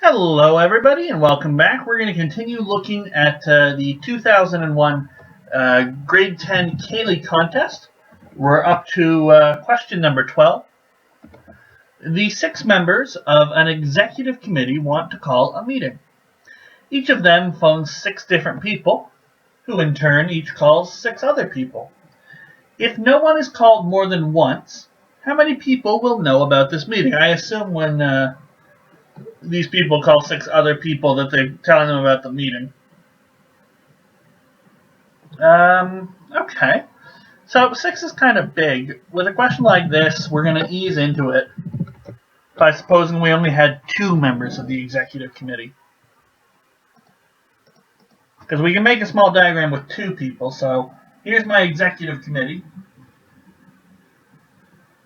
Hello everybody and welcome back. We're going to continue looking at the 2001 grade 10 Cayley contest. We're up to question number 12. The 6 members of an executive committee want to call a meeting. Each of them phones 6 different people, who in turn each calls 6 other people. If no one is called more than once, how many people will know about this meeting? I assume when these people call 6 other people that they're telling them about the meeting. Okay. So 6 is kind of big. With a question like this, we're going to ease into it by supposing we only had 2 members of the executive committee. Because we can make a small diagram with 2 people. So here's my executive committee.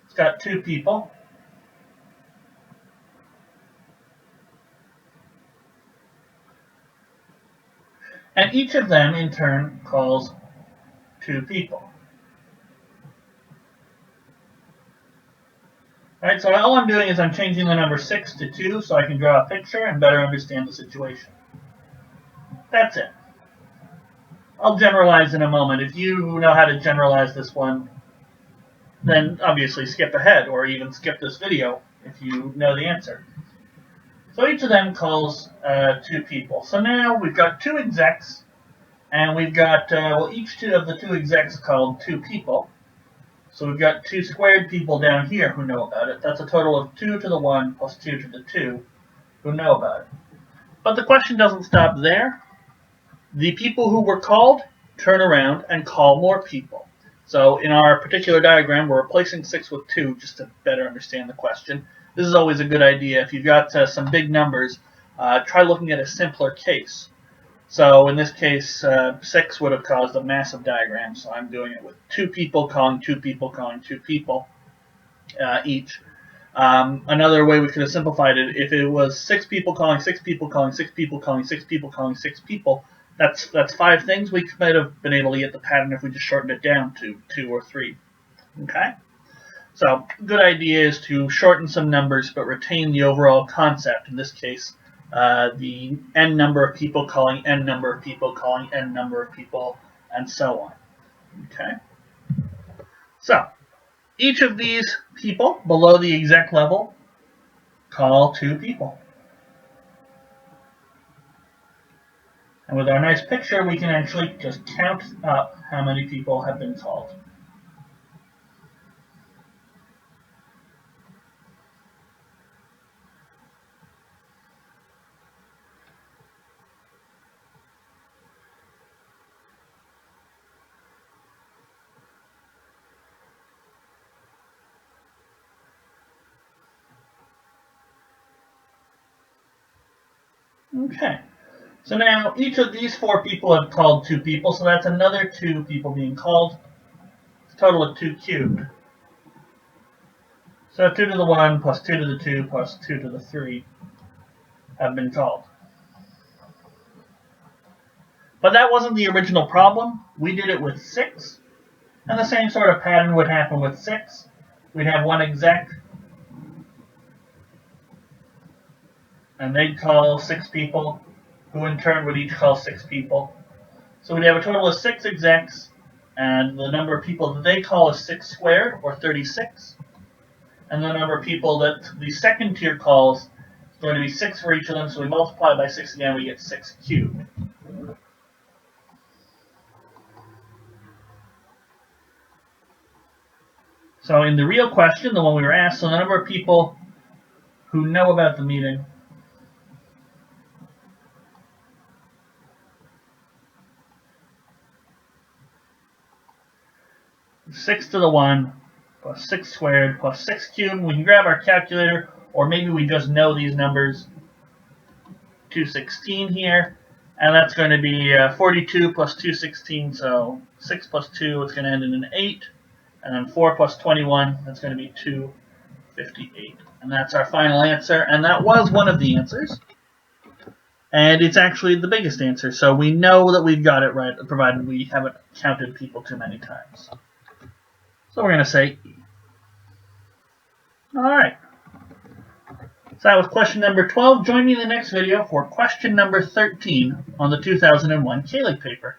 It's got 2 people. And each of them, in turn, calls 2 people. Alright, so all I'm doing is I'm changing the number 6 to 2 so I can draw a picture and better understand the situation. That's it. I'll generalize in a moment. If you know how to generalize this one, then obviously skip ahead or even skip this video if you know the answer. So each of them calls 2 people. So now we've got 2 execs, and we've got, each of the 2 execs called 2 people. So we've got 2 squared people down here who know about it. That's a total of 2 to the 1 plus 2 to the 2 who know about it. But the question doesn't stop there. The people who were called turn around and call more people. So in our particular diagram, we're replacing 6 with 2 just to better understand the question. This is always a good idea. If you've got some big numbers, try looking at a simpler case. So in this case, 6 would have caused a massive diagram, so I'm doing it with 2 people calling 2 people calling 2 people each. Another way we could have simplified it, if it was 6 people calling 6 people calling 6 people calling 6 people calling 6 people, that's 5 things. We might have been able to get the pattern if we just shortened it down to 2 or 3. Okay? So, good idea is to shorten some numbers but retain the overall concept. In this case, the n number of people calling n number of people calling n number of people, and so on. Okay? So, each of these people below the exec level call 2 people. And with our nice picture, we can actually just count up how many people have been called. Okay. So now each of these 4 people have called 2 people, so that's another 2 people being called. It's a total of 2 cubed. So 2 to the 1 plus 2 to the 2 plus 2 to the 3 have been called. But that wasn't the original problem. We did it with 6. And the same sort of pattern would happen with 6. We'd have 1 exec, and they'd call 6 people, who in turn would each call 6 people. So we'd have a total of 6 execs, and the number of people that they call is 6 squared, or 36. And the number of people that the second tier calls is going to be 6 for each of them, so we multiply by 6 again, we get 6 cubed. So in the real question, the one we were asked, so the number of people who know about the meeting is 6 to the 1 plus 6 squared plus 6 cubed. We can grab our calculator, or maybe we just know these numbers. 216 here, and that's going to be 42 plus 216, so 6 plus 2, it's going to end in an 8, and then 4 plus 21, that's going to be 258. And that's our final answer, and that was one of the answers. And it's actually the biggest answer, so we know that we've got it right, provided we haven't counted people too many times. So we're going to say E. Alright. So that was question number 12. Join me in the next video for question number 13 on the 2001 Cayley paper.